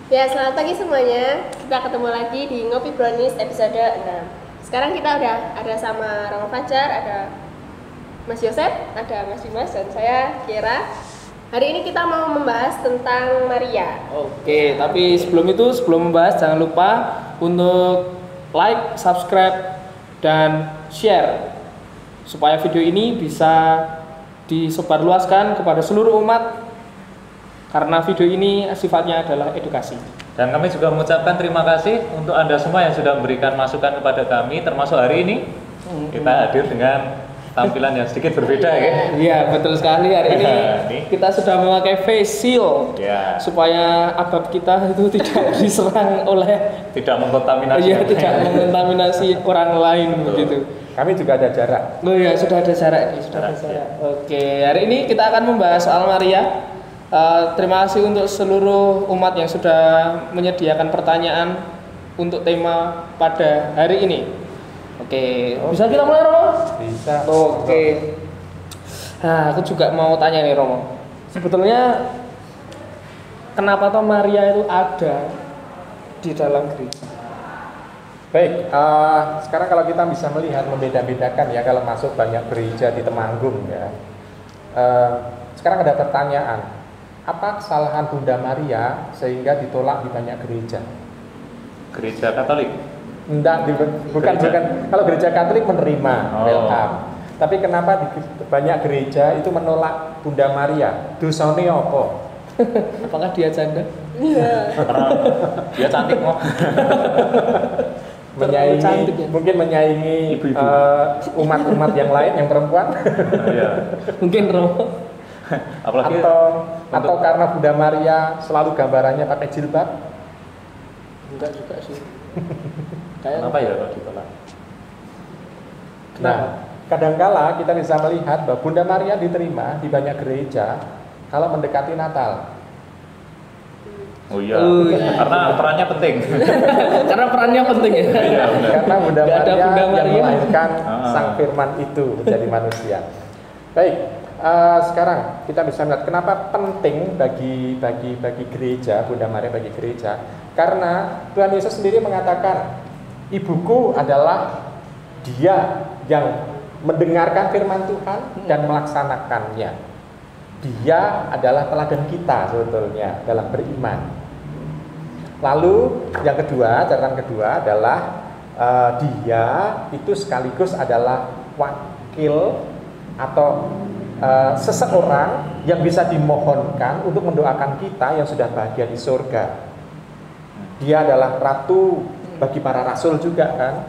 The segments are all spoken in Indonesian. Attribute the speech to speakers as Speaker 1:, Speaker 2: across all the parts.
Speaker 1: Ya, selamat pagi semuanya. Kita ketemu lagi di Ngopi Brownies episode 6. Sekarang kita udah ada sama Romo Fajar, ada Mas Yosef, ada Mas Dimas, dan saya Kira. Hari ini kita mau membahas tentang Maria.
Speaker 2: Oke, tapi sebelum membahas jangan lupa untuk like, subscribe, dan share supaya video ini bisa disebarluaskan kepada seluruh umat karena video ini sifatnya adalah edukasi.
Speaker 3: Dan kami juga mengucapkan terima kasih untuk Anda semua yang sudah memberikan masukan kepada kami, termasuk hari ini kita hadir dengan tampilan yang sedikit berbeda ya.
Speaker 2: Iya, betul sekali. Hari ini kita sudah memakai face shield supaya abab kita itu tidak diserang oleh
Speaker 3: tidak mengkontaminasi.
Speaker 2: Iya, tidak mengkontaminasi orang lain begitu.
Speaker 4: Kami juga ada jarak.
Speaker 2: Oh iya, sudah ada jarak ini, sudah ada jarak. Oke, hari ini kita akan membahas soal Maria. Terima kasih untuk seluruh umat yang sudah menyediakan pertanyaan untuk tema pada hari ini. Oke. Bisa kita mulai, Romo?
Speaker 4: Bisa.
Speaker 2: Oke. Nah, aku juga mau tanya nih, Romo. Sebetulnya kenapa toh Maria itu ada di dalam gereja?
Speaker 4: Baik, sekarang kalau kita bisa melihat membeda-bedakan ya kalau masuk banyak gereja di Temanggung ya. Sekarang ada pertanyaan. Apa kesalahan Bunda Maria sehingga ditolak di banyak gereja?
Speaker 3: Gereja Katolik?
Speaker 4: Enggak, bukan. Kalau gereja Katolik menerima, welcome. Tapi kenapa di banyak gereja itu menolak Bunda Maria? Dosane apa?
Speaker 2: Apakah dia janda?
Speaker 1: Iya.
Speaker 3: Karena dia cantik kok.
Speaker 4: Mungkin menyaingi
Speaker 3: ibu-ibu.
Speaker 4: Umat-umat yang lain yang perempuan.
Speaker 3: Iya.
Speaker 2: Mungkin, Romo.
Speaker 3: Apalagi
Speaker 4: atau karena Bunda Maria selalu gambarannya pakai jilbab?
Speaker 2: Enggak juga sih.
Speaker 3: kenapa ya kalau ditolak?
Speaker 4: Nah, kadangkala kita bisa melihat bahwa Bunda Maria diterima di banyak gereja kalau mendekati Natal.
Speaker 3: Oh iya. Karena perannya penting.
Speaker 2: Karena perannya penting ya.
Speaker 3: Iya, benar.
Speaker 4: Karena Bunda Maria, yang melahirkan
Speaker 3: Ah.
Speaker 4: Sang Firman itu menjadi manusia. Baik. Sekarang kita bisa melihat kenapa penting bagi gereja, Bunda Maria bagi gereja, karena Tuhan Yesus sendiri mengatakan, ibuku adalah dia yang mendengarkan firman Tuhan dan melaksanakannya. Dia adalah teladan kita sebetulnya dalam beriman. Lalu yang kedua, catatan kedua adalah dia itu sekaligus adalah wakil atau seseorang yang bisa dimohonkan untuk mendoakan kita yang sudah bahagia di surga. Dia adalah ratu bagi para rasul juga kan.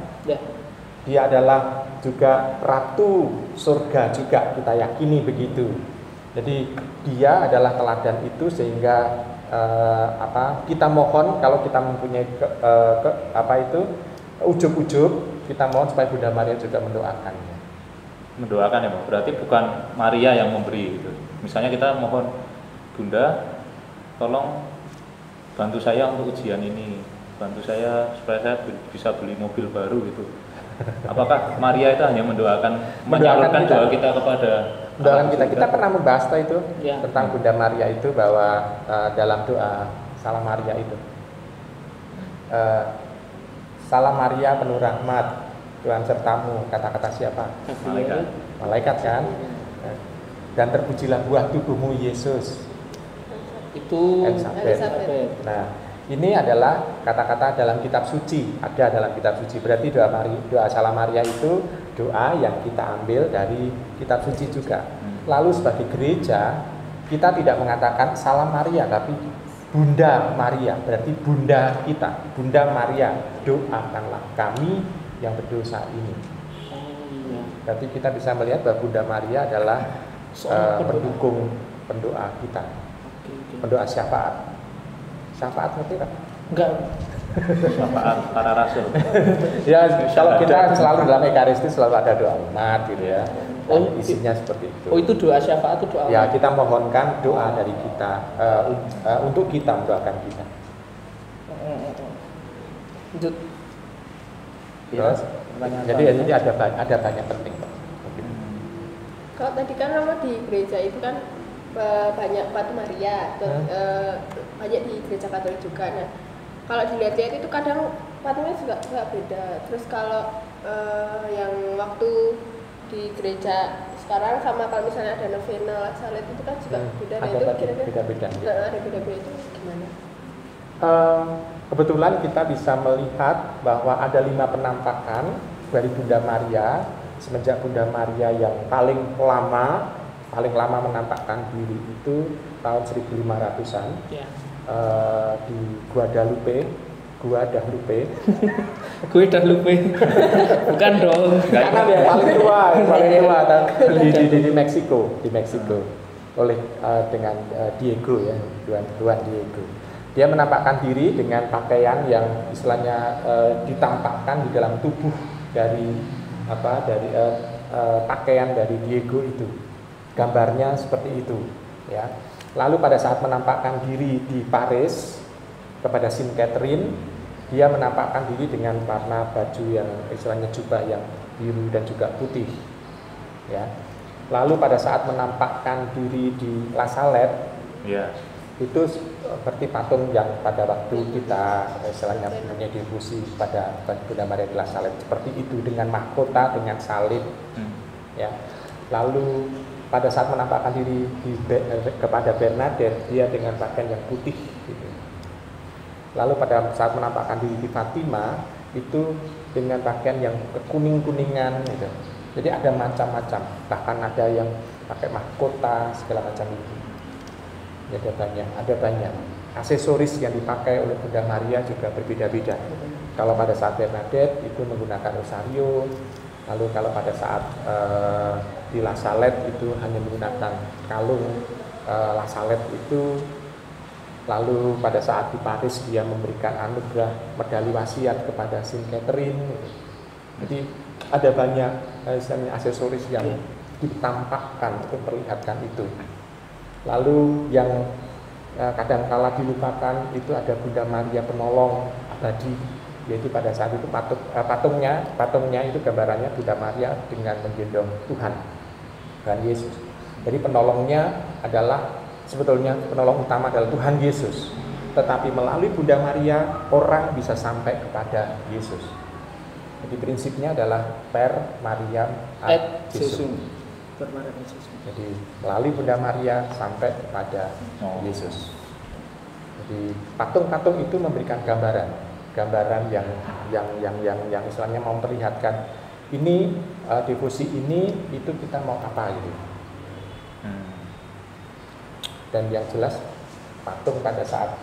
Speaker 4: Dia adalah juga ratu surga juga, kita yakini begitu. Jadi dia adalah teladan itu sehingga kita mohon kalau kita mempunyai ujub-ujub, kita mohon supaya Bunda Maria juga mendoakannya.
Speaker 3: Mendoakan ya, berarti bukan Maria yang memberi gitu. Misalnya kita mohon, Bunda tolong bantu saya untuk ujian ini, bantu saya supaya saya bisa beli mobil baru gitu. Apakah Maria itu hanya menyalurkan doa kita kepada
Speaker 4: kita pernah membahas itu
Speaker 2: ya,
Speaker 4: tentang Bunda Maria itu bahwa dalam doa Salam Maria itu Salam Maria penuh rahmat, Tuhan sertamu, kata-kata siapa? Malaikat kan? Dan terpujilah buah tubuhmu Yesus.
Speaker 2: Itu
Speaker 1: Elizabeth.
Speaker 4: Nah, ini adalah kata-kata dalam kitab suci, ada dalam kitab suci. Berarti doa Salam Maria itu doa yang kita ambil dari kitab suci juga. Lalu sebagai gereja, kita tidak mengatakan Salam Maria, tapi Bunda Maria, berarti Bunda kita, Bunda Maria, doakanlah kami yang berdosa ini. Berarti kita bisa melihat bahwa Bunda Maria adalah pendukung pendoa kita, pendoa syafaat. Syafaat ngerti kan?
Speaker 2: enggak.
Speaker 3: syafaat para rasul.
Speaker 4: Ya, kalau kita selalu dalam Ekaristi selalu ada doa umat gitu ya. Isinya seperti itu.
Speaker 2: Oh, itu doa syafaat itu doa.
Speaker 4: Ya, kita mohonkan doa dari kita untuk kita mendoakan kita.
Speaker 2: Lanjut.
Speaker 4: Terus, jadi ada banyak penting.
Speaker 1: Kalau tadi kan Romo di gereja itu kan banyak patung Maria, banyak di gereja Katolik juga. Nah, kalau dilihat-lihat itu kadang patungnya juga beda. Terus kalau yang waktu di gereja sekarang sama kalau misalnya ada novena salet itu kan juga beda. Nah, itu kira-kira
Speaker 4: beda-beda.
Speaker 1: ada beda-beda itu gimana?
Speaker 4: Kebetulan kita bisa melihat bahwa ada 5 penampakan dari Bunda Maria semenjak Bunda Maria yang paling lama menampakkan diri itu tahun 1500-an di Guadalupe. Gue dah lupa
Speaker 2: bukan dong,
Speaker 4: karena yang paling tua di Meksiko oleh dengan Diego ya, Tuan Diego. Dia menampakkan diri dengan pakaian yang istilahnya ditampakkan di dalam tubuh dari pakaian dari Diego itu, gambarnya seperti itu ya. Lalu pada saat menampakkan diri di Paris kepada Saint Catherine, dia menampakkan diri dengan warna baju yang istilahnya jubah yang biru dan juga putih ya. Lalu pada saat menampakkan diri di La Salette itu seperti patung yang pada waktu kita istilahnya punya devosi pada Bunda Maria di La Salette, seperti itu dengan mahkota, dengan salib ya. Lalu pada saat menampakkan diri kepada Bernadette, dia dengan pakaian yang putih gitu. Lalu pada saat menampakkan diri di Fatima itu dengan pakaian yang kekuning-kuningan gitu. Jadi ada macam-macam, bahkan ada yang pakai mahkota segala macam itu. Ya, ada banyak. Aksesoris yang dipakai oleh Bunda Maria juga berbeda-beda. Kalau pada saat Bernadette itu menggunakan rosario, lalu kalau pada saat di La Salette itu hanya menggunakan kalung La Salette itu. Lalu pada saat di Paris dia memberikan anugerah medali wasiat kepada Saint Catherine. Jadi ada banyak aksesoris yang ditampakkan untuk memperlihatkan itu. Itu yang kadang-kala dilupakan itu ada Bunda Maria penolong abadi, yaitu pada saat itu patungnya itu gambarannya Bunda Maria dengan menggendong Tuhan Yesus. Jadi penolongnya adalah sebetulnya penolong utama adalah Tuhan Yesus, tetapi melalui Bunda Maria orang bisa sampai kepada Yesus. Jadi prinsipnya adalah per Mariam ad Jesum. Jadi melalui Bunda Maria sampai kepada Yesus. Jadi patung-patung itu memberikan gambaran yang istilahnya memperlihatkan ini devosi ini itu kita mau apa gitu. Dan yang jelas patung pada saat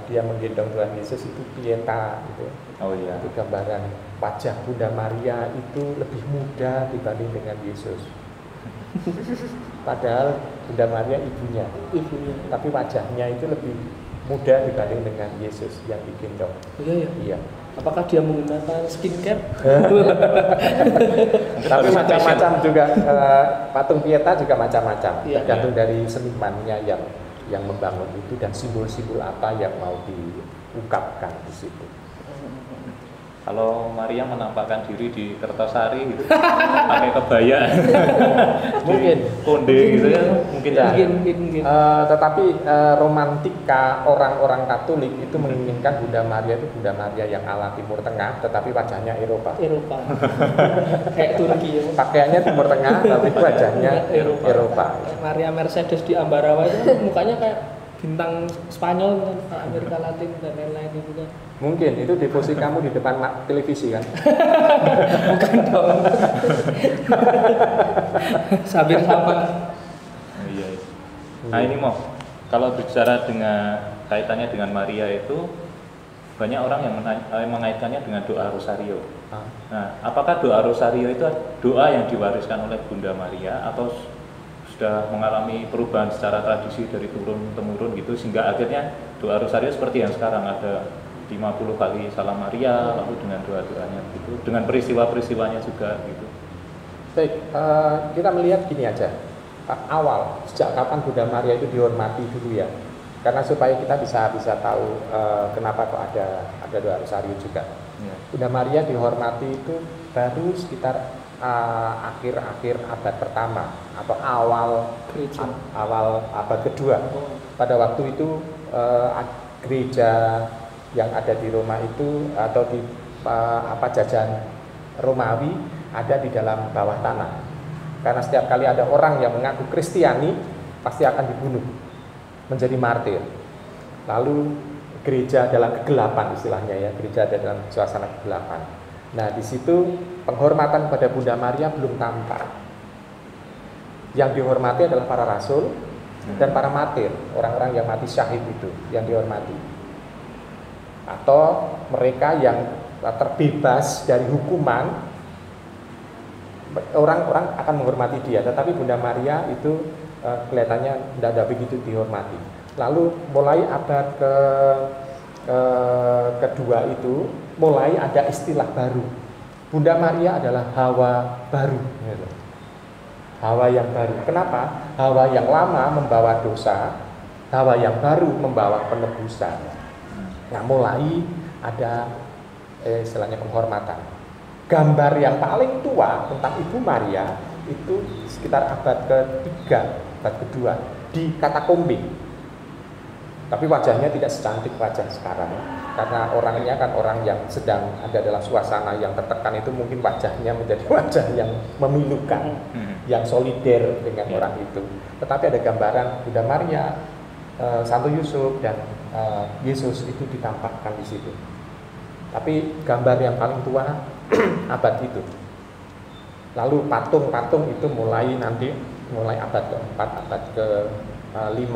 Speaker 4: dia menggendong Tuhan Yesus itu pieta gitu. Itu gambaran wajah Bunda Maria itu lebih muda dibanding dengan Yesus. Padahal Bunda Maria ibunya, tapi wajahnya itu lebih muda dibanding dengan Yesus yang digendong. Iya.
Speaker 2: Apakah dia menggunakan skincare?
Speaker 4: Tapi macam-macam juga, patung pieta juga macam-macam, tergantung dari senimannya yang membangun itu dan simbol-simbol apa yang mau diungkapkan di situ.
Speaker 3: Kalau Maria menampakkan diri di Kertosari gitu, pakai kebaya,
Speaker 4: mungkin
Speaker 3: konde gitu ya, mungkin.
Speaker 4: Tetapi romantika orang-orang Katolik itu menginginkan Bunda Maria itu Bunda Maria yang ala Timur Tengah, tetapi wajahnya Eropa.
Speaker 2: Kayak Turki ya.
Speaker 4: Pakaiannya Timur Tengah, tapi wajahnya Eropa.
Speaker 2: Maria Mercedes di Ambarawa itu mukanya kayak bintang Spanyol kan, Amerika Latin dan lain-lain itu kan.
Speaker 4: Mungkin itu devosi kamu di depan televisi kan?
Speaker 2: Bukan dong. Sabir sama.
Speaker 3: Iya. Nah ini mau kalau bicara dengan kaitannya dengan Maria itu banyak orang yang mengaitkannya dengan doa Rosario. Nah, apakah doa Rosario itu doa yang diwariskan oleh Bunda Maria atau sudah mengalami perubahan secara tradisi dari turun-temurun gitu sehingga akhirnya doa Rosario seperti yang sekarang ada 50 kali Salam Maria lalu dengan doa-doanya gitu, dengan peristiwa-peristiwanya juga gitu.
Speaker 4: Baik, kita melihat gini aja. Awal sejak kapan Bunda Maria itu dihormati dulu ya? Karena supaya kita bisa tahu kenapa kok ada doa Rosario juga. Bunda Maria dihormati itu baru sekitar akhir-akhir abad pertama atau awal
Speaker 2: Gereja.
Speaker 4: awal abad kedua. Pada waktu itu gereja yang ada di Roma itu atau di jajahan Romawi ada di dalam bawah tanah. Karena setiap kali ada orang yang mengaku Kristiani pasti akan dibunuh menjadi martir. Lalu gereja dalam kegelapan istilahnya ya, gereja ada dalam suasana kegelapan. Nah, di situ penghormatan pada Bunda Maria belum tampak. Yang dihormati adalah para rasul dan para martir, orang-orang yang mati syahid itu yang dihormati. Atau mereka yang terbebas dari hukuman, orang-orang akan menghormati dia. Tetapi Bunda Maria itu kelihatannya tidak begitu dihormati. Lalu mulai abad kedua itu mulai ada istilah baru. Bunda Maria adalah Hawa baru. Hawa yang baru. Kenapa? Hawa yang lama membawa dosa, Hawa yang baru membawa penebusan. Nah, mulai ada istilahnya penghormatan. Gambar yang paling tua tentang Ibu Maria itu sekitar abad ketiga, abad kedua di katakombe. Tapi wajahnya tidak secantik wajah sekarang, karena orangnya kan orang yang sedang ada dalam suasana yang tertekan, itu mungkin wajahnya menjadi wajah yang memilukan, yang solider dengan orang itu. Tetapi ada gambaran Bunda Maria, Santo Yusuf dan Yesus itu ditampakkan di situ. Tapi gambar yang paling tua abad itu. Lalu patung-patung itu mulai abad keempat, abad ke-5.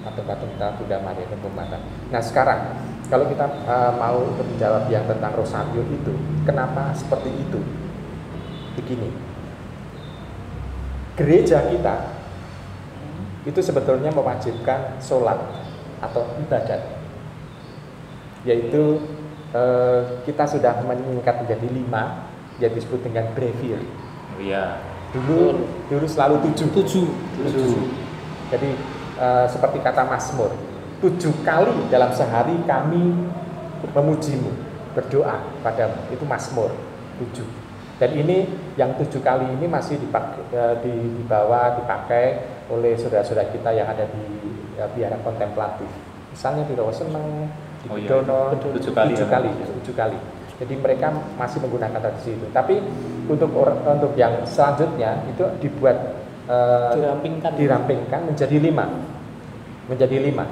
Speaker 4: Patung-patung Bunda Maria penghormatan. Nah, sekarang kalau kita mau untuk menjawab yang tentang Rosario itu, kenapa seperti itu? Begini, gereja kita itu sebetulnya mewajibkan sholat atau ibadat, yaitu kita sudah meningkat menjadi 5, yang disebut dengan breviary.
Speaker 3: Iya.
Speaker 4: Dulu selalu 7. Jadi seperti kata Mazmur, 7 kali dalam sehari kami memujimu, berdoa padamu. Itu Mazmur 7. Dan ini yang 7 kali ini masih dipakai oleh saudara-saudara kita yang ada di biara kontemplatif. Misalnya di Rawaseneng, di Bidono, 7 kali. Jadi mereka masih menggunakan tradisi itu. Tapi untuk yang selanjutnya itu dibuat dirampingkan menjadi 5. Menjadi 5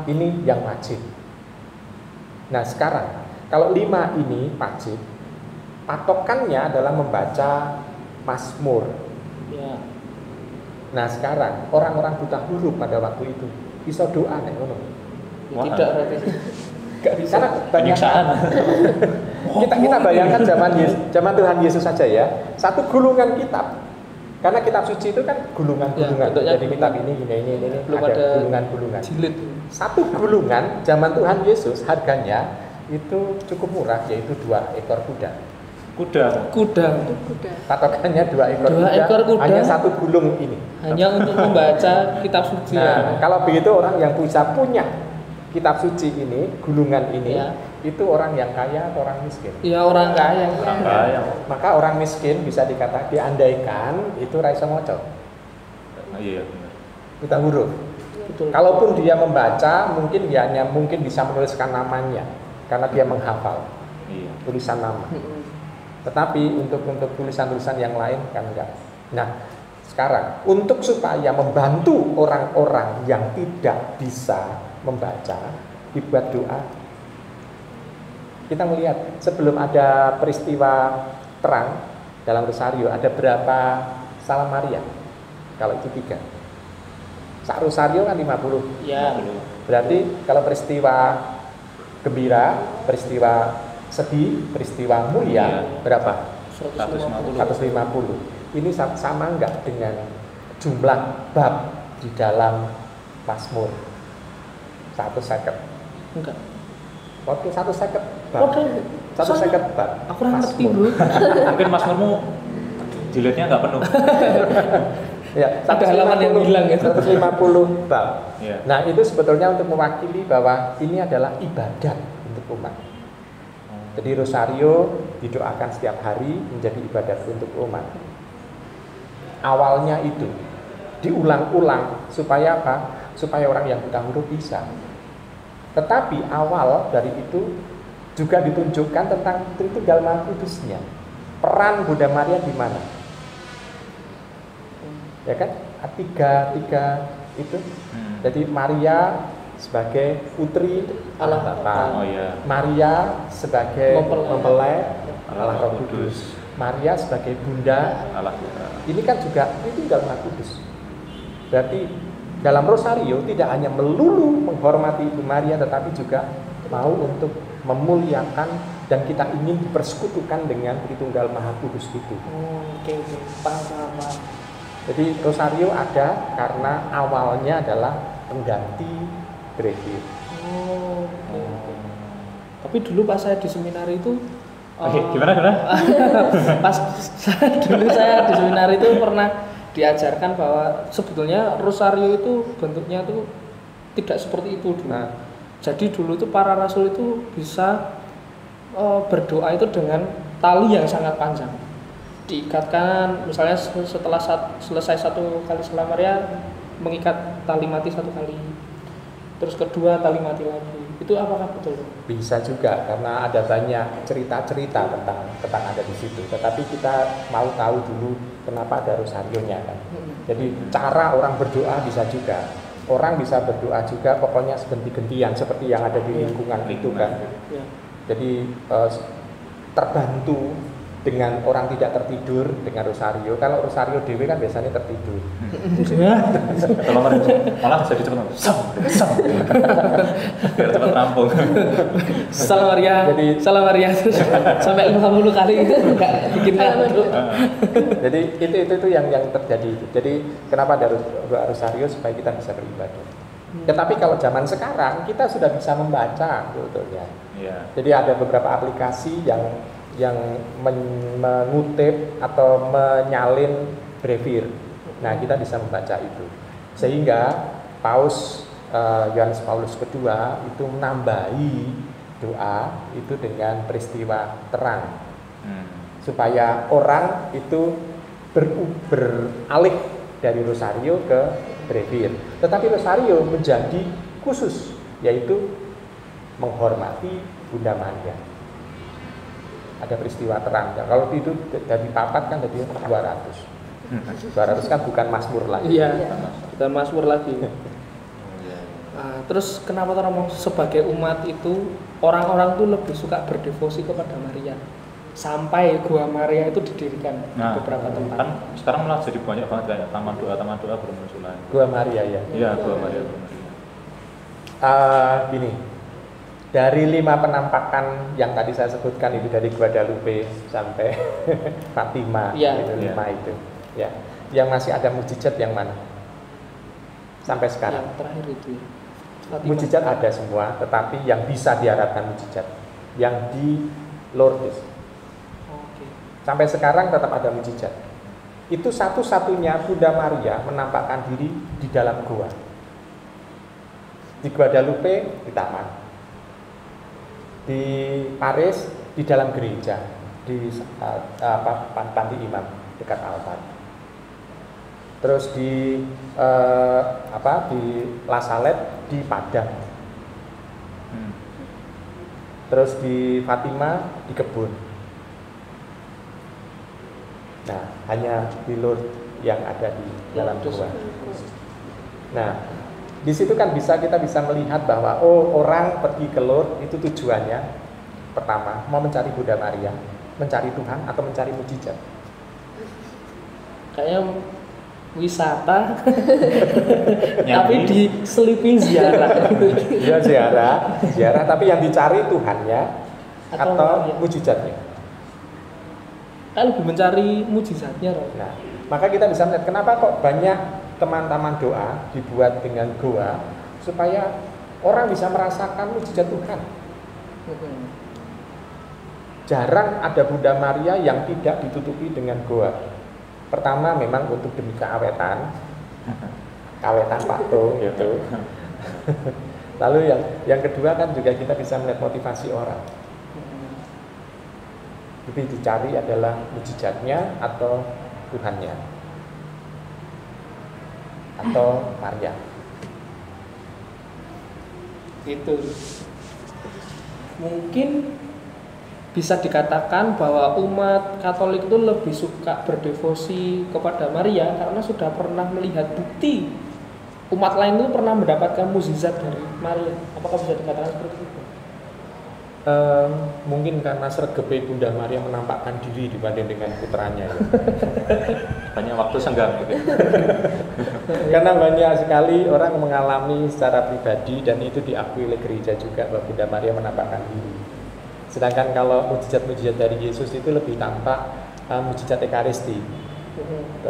Speaker 4: ini yang wajib. Nah, sekarang kalau 5 ini wajib, patokannya adalah membaca Mazmur. Ya. Nah, sekarang orang-orang buta huruf pada waktu itu bisa doa nek ngono.
Speaker 2: Tidak berarti.
Speaker 4: Enggak bisa. Karena penyiksaan. kita bayangkan zaman Tuhan Yesus saja ya. Satu gulungan kitab. Karena kitab suci itu kan gulungan-gulungan. Ya, jadi kitab ini ada gulungan-gulungan. Jilid. Satu gulungan zaman Tuhan Yesus harganya itu cukup murah, yaitu 2 ekor kuda. Kuda. Patokannya 2 ekor kuda. Hanya satu gulung ini.
Speaker 2: Hanya untuk membaca kitab suci.
Speaker 4: Nah, kalau begitu orang yang punya kitab suci ini, gulungan ini, ya, itu orang yang kaya atau orang miskin?
Speaker 2: Iya, orang kaya.
Speaker 4: Maka orang miskin bisa dikatakan, diandaikan itu raiso moco.
Speaker 3: Iya, benar.
Speaker 4: Buta huruf. Betul. Kalaupun dia membaca, mungkin dia hanya bisa menuliskan namanya karena dia menghafal tulisan nama. Tetapi untuk tulisan-tulisan yang lain kan enggak. Nah, sekarang untuk supaya membantu orang-orang yang tidak bisa membaca, dibuat doa. Kita melihat sebelum ada peristiwa terang dalam Rosario, ada berapa Salam Maria? Kalau itu 3. Sak Rosario kan 50.
Speaker 2: Ya.
Speaker 4: Berarti kalau peristiwa gembira, peristiwa sedih, peristiwa mulia, berapa?
Speaker 3: 150.
Speaker 4: Ini sama enggak dengan jumlah bab di dalam Mazmur? 150. Enggak. Oke, 150 bab. 150 bab.
Speaker 2: Aku ngerti, Bro.
Speaker 3: Mungkin Mazmurmu jilidnya enggak penuh.
Speaker 4: Ya,
Speaker 2: ada halaman yang hilang itu.
Speaker 4: 150 bab.
Speaker 3: Ya.
Speaker 4: Nah, itu sebetulnya untuk mewakili bahwa ini adalah ibadat untuk umat. Jadi rosario didoakan setiap hari menjadi ibadat untuk umat. Awalnya itu diulang-ulang supaya apa? Supaya orang yang buta huruf bisa. Tetapi awal dari itu juga ditunjukkan tentang Tritunggal Maha Kudusnya. Peran Bunda Maria di mana? Ya kan? Tiga itu. Jadi Maria sebagai putri Allah Bapa.
Speaker 3: Oh iya.
Speaker 4: Maria sebagai mempelai Allah Roh
Speaker 3: Kudus.
Speaker 4: Kudus. Maria sebagai bunda
Speaker 3: Allah Putra.
Speaker 4: ini kan juga Tritunggal Maha Kudus. Berarti dalam rosario tidak hanya melulu menghormati Ibu Maria, tetapi juga mau untuk memuliakan dan kita ingin dipersekutukan dengan Tritunggal Maha Kudus itu.
Speaker 2: Oke, paham.
Speaker 4: Jadi rosario ada karena awalnya adalah pengganti brevir.
Speaker 2: Oke. Tapi dulu pas saya di seminar itu
Speaker 3: Oke, gimana?
Speaker 2: pas dulu saya di seminar itu pernah diajarkan bahwa sebetulnya rosario itu bentuknya itu tidak seperti itu dulu.
Speaker 4: Nah.
Speaker 2: Jadi dulu itu para rasul itu bisa berdoa itu dengan tali yang sangat panjang. Diikatkan, misalnya setelah selesai satu kali Salam Maria mengikat tali mati satu kali. Terus kedua tali mati lagi. Itu apakah betul?
Speaker 4: Bisa juga karena ada banyak cerita-cerita tentang ada di situ. Tetapi kita mau tahu dulu kenapa ada rosarionya kan. Jadi cara orang berdoa bisa juga. Orang bisa berdoa juga pokoknya ganti-gantian seperti yang ada di lingkungan itu kan.
Speaker 2: Ya.
Speaker 4: Jadi terbantu dengan orang tidak tertidur dengan rosario. Kalau rosario dewe kan biasanya tertidur.
Speaker 3: Kalau malah jadi cepat biar cepat rampung.
Speaker 2: Salam Maria.
Speaker 4: Jadi-
Speaker 2: Salam Maria terus sampai 50 kali itu enggak bikin ngantuk.
Speaker 4: Jadi itu yang terjadi itu. Jadi kenapa ada doa rosario supaya kita bisa beribadah. Tetapi kalau zaman sekarang kita sudah bisa membaca sebetulnya.
Speaker 3: Iya.
Speaker 4: Jadi ada beberapa aplikasi yang mengutip atau menyalin brevir. Nah, kita bisa membaca itu. Sehingga Paus Yohanes Paulus kedua itu menambahi doa itu dengan peristiwa terang. Supaya orang itu beralih dari rosario ke brevir. Tetapi rosario menjadi khusus, yaitu menghormati Bunda Maria. Ada peristiwa terang. Ya, kalau itu dari papat kan jadi 200. 200 kan bukan Mazmur lagi.
Speaker 2: Iya. Kita Mazmur lagi. Nah, terus kenapa ngomong sebagai umat itu orang-orang tuh lebih suka berdevosi kepada Maria sampai Gua Maria itu didirikan di beberapa tempat.
Speaker 3: Kan sekarang malah jadi banyak banget kayak taman doa bermunculan.
Speaker 4: Gua Maria ya.
Speaker 3: Iya, Gua Maria bermunculan.
Speaker 4: Gini, dari 5 penampakan yang tadi saya sebutkan itu dari Guadalupe sampai Fatima,
Speaker 2: Iya.
Speaker 4: itu 5
Speaker 3: Iya.
Speaker 4: itu. Ya, yang masih ada mujizat yang mana? Sampai sekarang.
Speaker 2: Yang terakhir itu ya. Fatima.
Speaker 4: Mujizat ada semua, tetapi yang bisa diharapkan mujizat yang di Lourdes.
Speaker 2: Oke.
Speaker 4: Sampai sekarang tetap ada mujizat. Itu satu-satunya Bunda Maria menampakkan diri di dalam gua. Di Guadalupe di taman. Di Paris di dalam gereja, di panti imam dekat altar. Terus di di La Salette di padang. Terus di Fatima di kebun. Nah, hanya di Lourdes yang ada di dalam gua. Nah, di situ kan kita bisa melihat bahwa orang pergi ke Lourdes itu tujuannya pertama mau mencari Bunda Maria, mencari Tuhan atau mencari mujizat.
Speaker 2: Kayaknya wisata tapi diselipi ziarah.
Speaker 4: Ya ziarah, tapi yang dicari Tuhannya atau
Speaker 2: Maria.
Speaker 4: mujizatnya.
Speaker 2: Kan lebih mencari mujizatnya, Roh.
Speaker 4: Nah, maka kita bisa melihat kenapa kok banyak teman-teman doa dibuat dengan goa supaya orang bisa merasakan mujizat Tuhan. Jarang ada Bunda Maria yang tidak ditutupi dengan goa. Pertama memang untuk demi keawetan patung gitu. Lalu yang kedua kan juga kita bisa melihat motivasi orang. Lebih dicari adalah mujizatnya atau Tuhannya atau Maria.
Speaker 2: Itu mungkin bisa dikatakan bahwa umat Katolik itu lebih suka berdevosi kepada Maria karena sudah pernah melihat bukti umat lain itu pernah mendapatkan mukjizat dari Maria. Apakah bisa dikatakan seperti itu?
Speaker 4: Mungkin karena sregepe Bunda Maria menampakkan diri dibanding dengan putranya ya.
Speaker 3: Banyak waktu senggang gitu.
Speaker 4: Karena banyak sekali orang mengalami secara pribadi dan itu diakui oleh gereja juga bahwa Bunda Maria menampakkan diri. Sedangkan kalau mujizat-mujizat dari Yesus itu lebih tampak mujizat Ekaristi,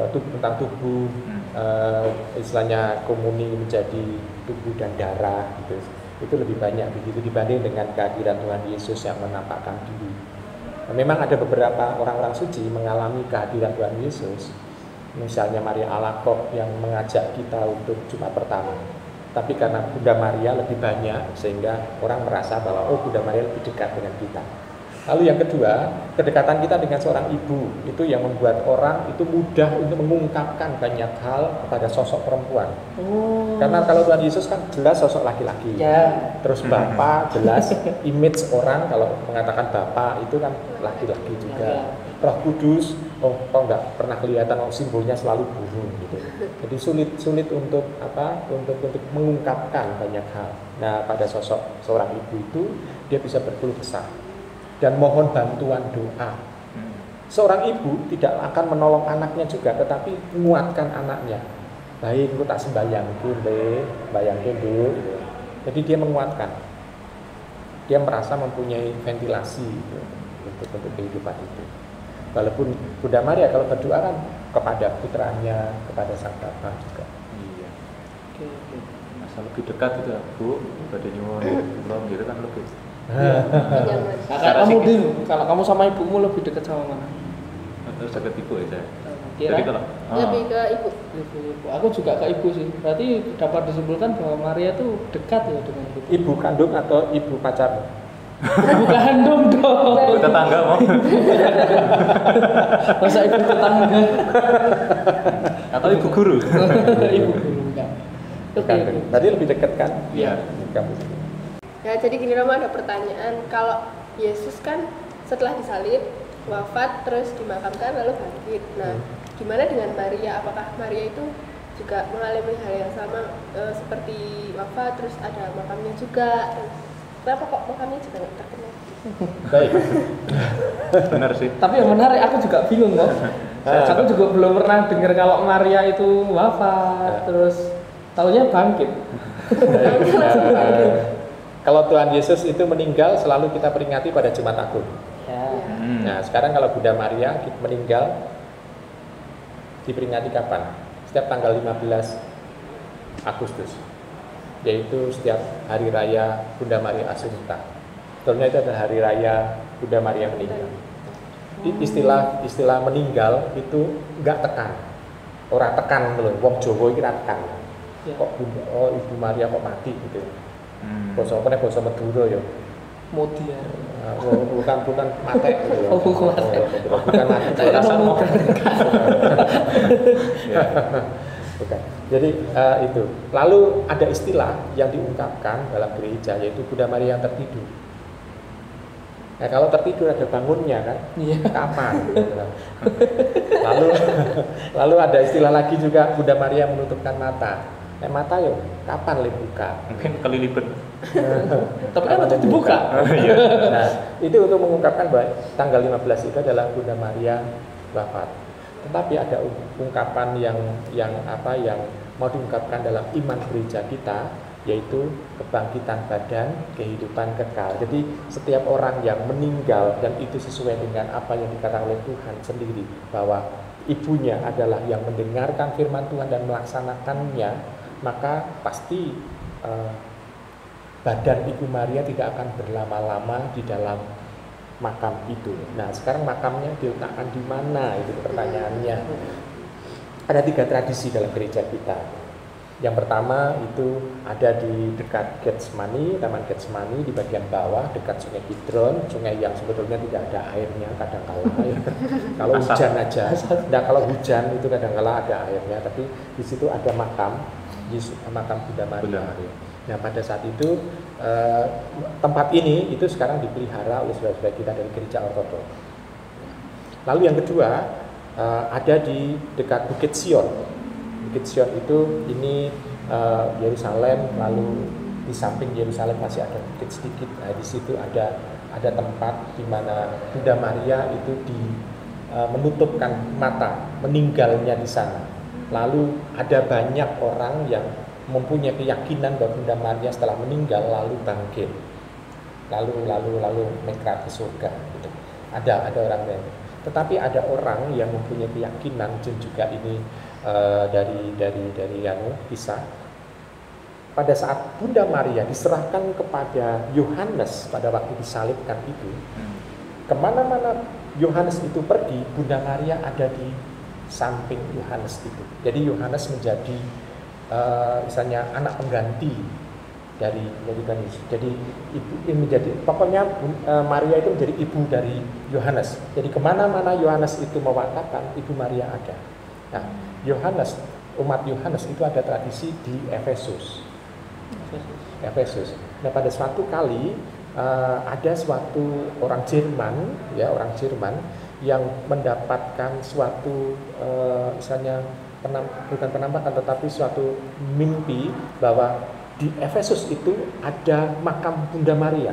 Speaker 4: tentang tubuh, istilahnya komuni menjadi tubuh dan darah gitu. Itu lebih banyak begitu dibanding dengan kehadiran Tuhan Yesus yang menampakkan diri. Nah, memang ada beberapa orang-orang suci mengalami kehadiran Tuhan Yesus, misalnya Maria Alacoque yang mengajak kita untuk Jumat pertama. Tapi karena Bunda Maria lebih banyak sehingga orang merasa bahwa Bunda Maria lebih dekat dengan kita. Lalu yang kedua, kedekatan kita dengan seorang ibu itu yang membuat orang itu mudah untuk mengungkapkan banyak hal kepada sosok perempuan. Karena kalau Tuhan Yesus kan jelas sosok laki-laki.
Speaker 2: Ya.
Speaker 4: Terus Bapa jelas image orang kalau mengatakan Bapa itu kan laki-laki juga. Roh Kudus, kok nggak pernah kelihatan, simbolnya selalu burung gitu. Jadi sulit untuk untuk mengungkapkan banyak hal. Nah, pada sosok seorang ibu itu dia bisa berkeluh kesah dan mohon bantuan doa. Seorang ibu tidak akan menolong anaknya juga, tetapi menguatkan anaknya. Baik, aku tak sembayangkin deh, bayangkin dulu. Gitu. Jadi dia menguatkan. Dia merasa mempunyai ventilasi gitu, untuk kehidupan itu. Walaupun Bunda Maria kalau berdoa kan kepada putranya, kepada Sang Bapa juga.
Speaker 3: Iya. Masa lebih dekat gitu ya, Bu, pada nyuwun belum gitu kan lebih.
Speaker 1: Nyaman.
Speaker 2: Kakak kamu Dim, kalau kamu sama ibumu lebih dekat sama mana?
Speaker 3: Terus dekat ibu ya saya.
Speaker 2: Kira?
Speaker 3: Jadi kalau
Speaker 1: Lebih ke ibu.
Speaker 2: Ibu. Aku juga ke ibu sih. Berarti dapat disimpulkan bahwa Maria itu dekat ya dengan kita.
Speaker 4: Ibu kandung atau ibu pacar?
Speaker 2: Ibu kandung dong.
Speaker 3: tetangga mau
Speaker 2: Masa ibu tetangga?
Speaker 3: atau ibu guru.
Speaker 2: Ibu guru enggak.
Speaker 4: Kandung. Berarti lebih dekat kan?
Speaker 2: Iya.
Speaker 4: Kamu.
Speaker 1: Ya, jadi gini Rama, ada pertanyaan. Kalau Yesus kan setelah disalib, wafat, terus dimakamkan, lalu bangkit. Nah, gimana dengan Maria? Apakah Maria itu juga mengalami hal yang sama seperti wafat, terus ada makamnya juga? Terus, kenapa kok makamnya juga nggak terkenal?
Speaker 4: Baik.
Speaker 3: Benar sih.
Speaker 2: Tapi yang menarik, aku juga bingung kok. Aku juga belum pernah dengar kalau Maria itu wafat, terus taunya bangkit.
Speaker 4: Kalau Tuhan Yesus itu meninggal selalu kita peringati pada Jumat Agung.
Speaker 2: Ya.
Speaker 4: Nah, sekarang kalau Bunda Maria meninggal diperingati kapan? Setiap tanggal 15 Agustus. Yaitu setiap hari raya Bunda Maria Assunta. Sebetulnya itu adalah hari raya Bunda Maria meninggal. Istilah meninggal itu enggak tekan. Orang tekan lho, wong Jawa iki ra tekan. Kok Ibu Maria kok mati gitu. Basa Madura ya.
Speaker 2: Mutia.
Speaker 4: Bukan mate gitu.
Speaker 2: Oh, bukan mate.
Speaker 4: Bukan mate. Bukan. Jadi itu. Lalu ada istilah yang diungkapkan dalam gereja yaitu Bunda Maria yang tertidur. Nah, kalau tertidur ada bangunnya kan?
Speaker 2: Iya.
Speaker 4: Kapan? Lalu ada istilah lagi juga Bunda Maria menutupkan mata. Mata yo kapan buka?
Speaker 3: Mungkin kelilipan.
Speaker 2: Tapi kan tetap dibuka.
Speaker 4: Nah, itu untuk mengungkapkan bahwa tanggal 15 itu adalah Bunda Maria wafat. Tetapi ada ungkapan yang mau diungkapkan dalam iman gereja kita, yaitu kebangkitan badan, kehidupan kekal. Jadi setiap orang yang meninggal dan itu sesuai dengan apa yang dikatakan oleh Tuhan sendiri, bahwa ibunya adalah yang mendengarkan firman Tuhan dan melaksanakannya, maka pasti badan Ibu Maria tidak akan berlama-lama di dalam makam itu. Nah, sekarang makamnya diletakkan di mana? Itu pertanyaannya. Ada 3 tradisi dalam gereja kita. Yang pertama itu ada di dekat Getsemani, Taman Getsemani di bagian bawah dekat Sungai Kidron, sungai yang sebetulnya tidak ada airnya kadang-kala ya. Kalau hujan aja, nah kalau hujan itu kadang-kala ada airnya, tapi di situ ada makam Yesus, makam Bunda Maria. Nah pada saat itu tempat ini itu sekarang dipelihara oleh saudara-saudara kita dari gereja Ortodoks. Lalu yang kedua ada di dekat Bukit Sion. Bukit Sion itu ini Yerusalem, lalu di samping Yerusalem masih ada bukit sedikit. Nah, di situ ada tempat di mana Bunda Maria itu menutupkan mata, meninggalnya di sana. Lalu ada banyak orang yang mempunyai keyakinan bahwa Bunda Maria setelah meninggal lalu bangkit, lalu mengangkat ke surga. Gitu. Ada orang yang, tetapi ada orang yang mempunyai keyakinan dan juga ini dari kisah pada saat Bunda Maria diserahkan kepada Yohanes pada waktu disalibkan itu, kemana-mana Yohanes itu pergi, Bunda Maria ada di samping Yohanes itu. Jadi Yohanes menjadi misalnya anak pengganti dari Tuhan Yesus. Jadi ibu ini menjadi, pokoknya Maria itu menjadi ibu dari Yohanes. Jadi kemana-mana Yohanes itu mewakilkan, Ibu Maria ada. Nah, umat Yohanes itu ada tradisi di Efesus. Nah, pada suatu kali ada suatu orang Jerman yang mendapatkan suatu misalnya bukan penampakan tetapi suatu mimpi bahwa di Efesus itu ada makam Bunda Maria.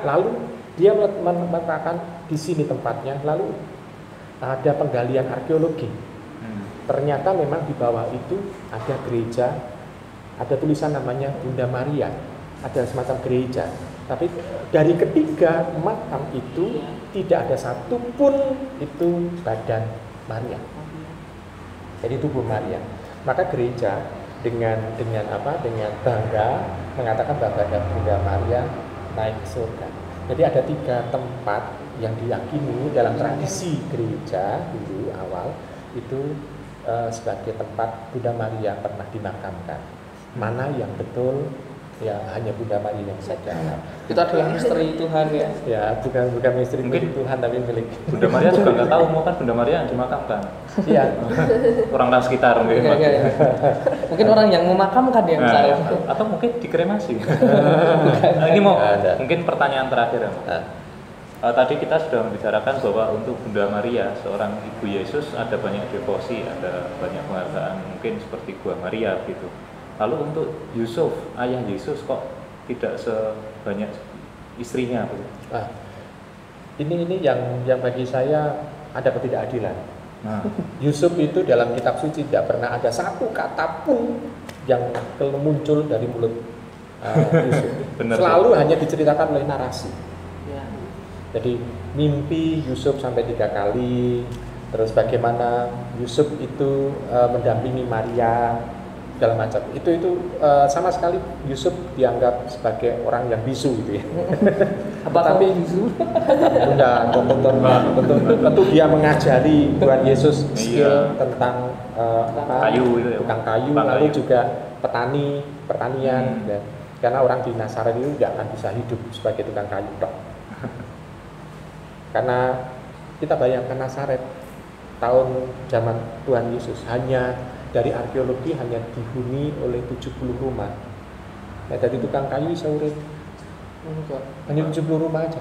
Speaker 4: Lalu dia mengatakan di sini tempatnya. Lalu ada penggalian arkeologi. Ternyata memang di bawah itu ada gereja, ada tulisan namanya Bunda Maria, ada semacam gereja. Tapi dari ketiga makam itu tidak ada satupun itu badan Maria. Jadi itu Bunda Maria. Maka gereja dengan bangga mengatakan bahwa ada Bunda Maria naik ke surga. Jadi ada 3 tempat yang diyakini dalam tradisi gereja dulu awal itu sebagai tempat Bunda Maria pernah dimakamkan. Mana yang betul ya hanya Bunda Maria yang bisa jawab.
Speaker 2: Itu adalah misteri Tuhan ya.
Speaker 4: Ya bukan misteri
Speaker 3: Mungkin
Speaker 4: Tuhan tapi milik
Speaker 3: Bunda Maria juga nggak tahu mau kan Bunda Maria yang dimakamkan.
Speaker 4: Iya.
Speaker 3: Orang sekitar mungkin.
Speaker 2: Mungkin orang yang memakamkan ya misalnya.
Speaker 3: Atau mungkin dikremasi. Nah, ini mungkin pertanyaan terakhir ya. Tadi kita sudah membicarakan bahwa untuk Bunda Maria, seorang Ibu Yesus, ada banyak devosi, ada banyak penghargaan, mungkin seperti Gua Maria gitu. Lalu untuk Yusuf, ayah Yesus kok tidak sebanyak istrinya?
Speaker 4: Nah, ini yang bagi saya ada ketidakadilan.
Speaker 3: Nah.
Speaker 4: Yusuf itu dalam kitab suci tidak pernah ada satu kata pun yang muncul dari mulut Yusuf. Selalu hanya diceritakan oleh narasi. Jadi mimpi Yusuf sampai 3 kali, terus bagaimana Yusuf itu mendampingi Maria segala macam. Itu sama sekali Yusuf dianggap sebagai orang yang bisu gitu ya.
Speaker 2: Tapi bisu?
Speaker 4: Enggak, tentu dia mengajari Tuhan Yesus skill tentang
Speaker 3: kayu itu ya.
Speaker 4: Tukang kayu, lalu juga pertanian. Dan, karena orang di Nazaret itu tidak akan bisa hidup sebagai tukang kayu tok. Karena kita bayangkan Nazaret tahun zaman Tuhan Yesus hanya dari arkeologi hanya dihuni oleh 70 rumah. Nah, dari tukang kayu bisa urip. Hanya 70 rumah aja.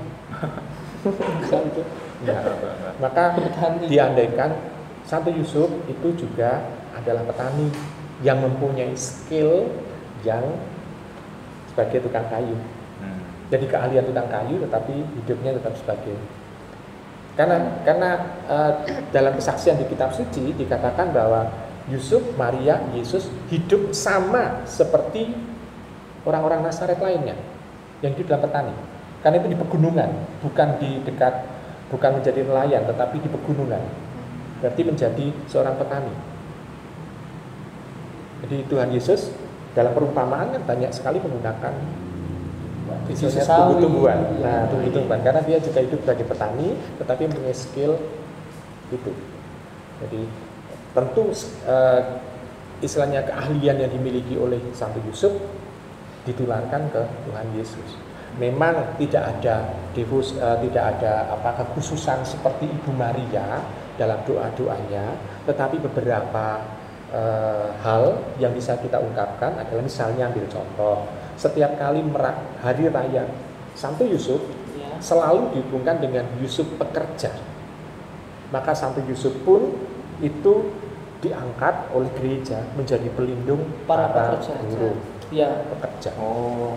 Speaker 4: Ya. Maka diandaikan Santo Yusuf itu juga adalah petani yang mempunyai skill yang sebagai tukang kayu. Jadi keahlian tukang kayu tetapi hidupnya tetap sebagai karena dalam kesaksian di kitab suci dikatakan bahwa Yusuf, Maria, Yesus hidup sama seperti orang-orang Nazaret lainnya yang hidup dalam petani. Karena itu di pegunungan, bukan menjadi nelayan, tetapi di pegunungan. Berarti menjadi seorang petani. Jadi Tuhan Yesus dalam perumpamaan kan banyak sekali menggunakan tumbuh-tumbuhan. Nah, tumbuh-tumbuhan karena dia juga hidup sebagai petani, tetapi punya skill itu. Jadi tentu istilahnya keahlian yang dimiliki oleh Santo Yusuf ditularkan ke Tuhan Yesus. Memang tidak ada kekhususan seperti Ibu Maria dalam doa-doanya, tetapi beberapa hal yang bisa kita ungkapkan adalah misalnya ambil contoh, setiap kali hari raya Santo Yusuf selalu dihubungkan dengan Yusuf pekerja. Maka Santo Yusuf pun itu diangkat oleh gereja menjadi pelindung para buruh.
Speaker 2: Iya,
Speaker 4: pekerja.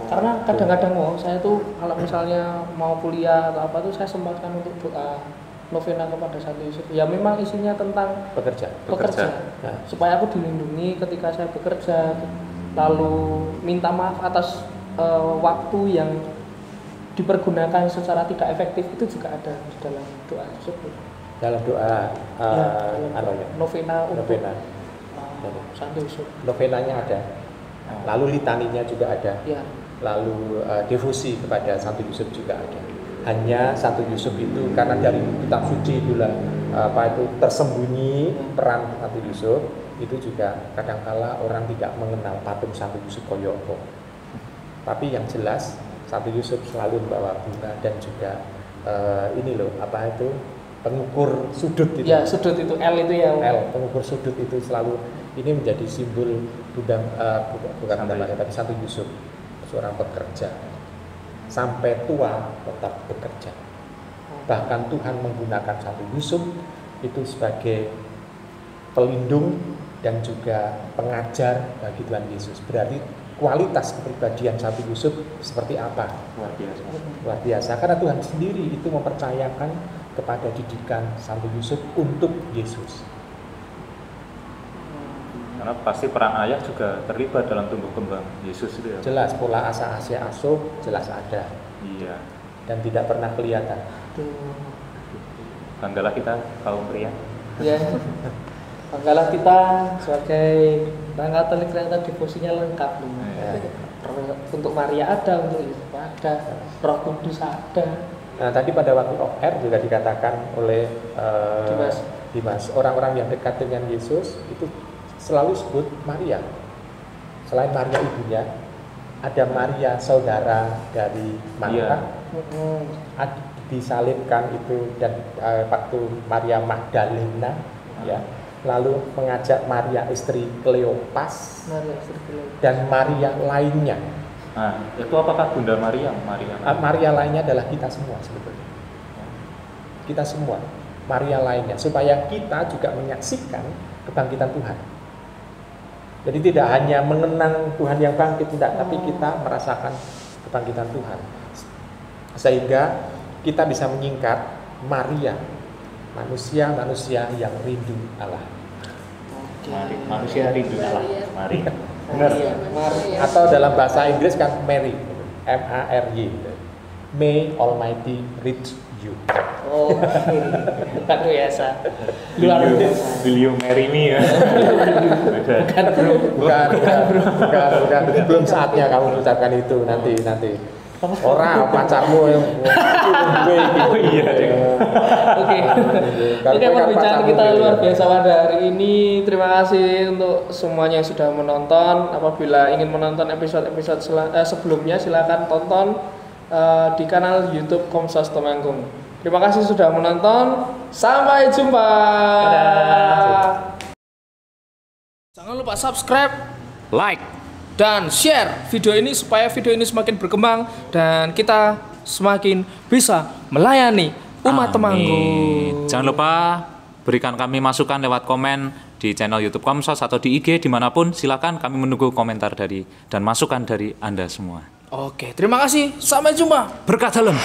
Speaker 2: Karena kadang-kadang saya tuh kalau misalnya mau kuliah atau apa tuh saya sempatkan untuk doa novena kepada Santo Yusuf. Ya memang isinya tentang pekerja. Nah, supaya aku dilindungi ketika saya bekerja, lalu minta maaf atas waktu yang dipergunakan secara tidak efektif, itu juga ada di dalam doa tersebut. Dalam doa novena untuk Santo Yusuf. Novenanya ada. Lalu litaninya juga ada, lalu devosi kepada Santo Yusuf juga ada. Hanya Santo Yusuf itu karena dari kitab suci itulah tersembunyi peran Santo Yusuf, itu juga kadangkala orang tidak mengenal patung Santo Yusuf koyo apa. Tapi yang jelas Santo Yusuf selalu membawa bunga dan juga pengukur sudut itu. Ya, sudut itu L itu yang pengukur sudut itu selalu ini menjadi simbol bukan Bunda Maria tapi Santo Yusuf, seorang pekerja. Sampai tua tetap bekerja. Bahkan Tuhan menggunakan Santo Yusuf itu sebagai pelindung dan juga pengajar bagi Tuhan Yesus. Berarti kualitas kepribadian Santo Yusuf seperti apa? Luar biasa. Karena Tuhan sendiri itu mempercayakan kepada didikan Santo Yusuf untuk Yesus.
Speaker 3: Karena pasti peran ayah juga terlibat dalam tumbuh kembang Yesus itu ya.
Speaker 4: Jelas, pola asa asia asuh jelas ada.
Speaker 3: Iya.
Speaker 4: Dan tidak pernah kelihatan.
Speaker 3: Banggalah kita kaum pria.
Speaker 2: Iya. Banggalah kita sebagai orang Katolik, ternyata devosinya lengkap. Untuk Maria ada, untuk Yesus ada, Roh Kudus ada.
Speaker 4: Nah, tadi pada waktu off air juga dikatakan oleh Dimas, orang-orang yang dekat dengan Yesus itu selalu sebut Maria. Selain Maria ibunya, ada Maria saudara dari Marta, disalibkan itu, dan waktu Maria Magdalena, ya, lalu mengajak Maria istri Kleopas, dan Maria lainnya.
Speaker 3: Nah, itu apakah Bunda Maria?
Speaker 4: Maria lainnya adalah kita semua sebetulnya. Kita semua, Maria lainnya, supaya kita juga menyaksikan kebangkitan Tuhan. Jadi tidak hanya mengenang Tuhan yang bangkit, tidak, tapi kita merasakan kebangkitan Tuhan. Sehingga kita bisa menyingkat Maria, manusia-manusia yang rindu Allah.
Speaker 3: Manusia rindu Allah, Maria.
Speaker 4: Benar. Atau dalam bahasa Inggris kan Mary, M-A-R-Y. May Almighty reach you.
Speaker 2: Luar biasa.
Speaker 3: Will you marry me ya?
Speaker 4: Bukan. Belum saatnya kamu mengucapkan itu nanti. Orang pacarmu yang
Speaker 2: Oke, perbincangan kita luar biasa pada hari ini. Terima kasih untuk semuanya yang sudah menonton. Apabila ingin menonton episode-episode sebelumnya, silakan tonton di kanal YouTube Komsos Temanggung. Terima kasih sudah menonton. Sampai jumpa. Jangan lupa subscribe, like, dan share video ini supaya video ini semakin berkembang dan kita semakin bisa melayani umat Temanggung.
Speaker 3: Jangan lupa berikan kami masukan lewat komen di channel YouTube Komsos atau di IG dimanapun. Silakan, kami menunggu komentar dan masukan dari Anda semua.
Speaker 2: Oke, terima kasih. Sampai jumpa.
Speaker 3: Berkat dalam.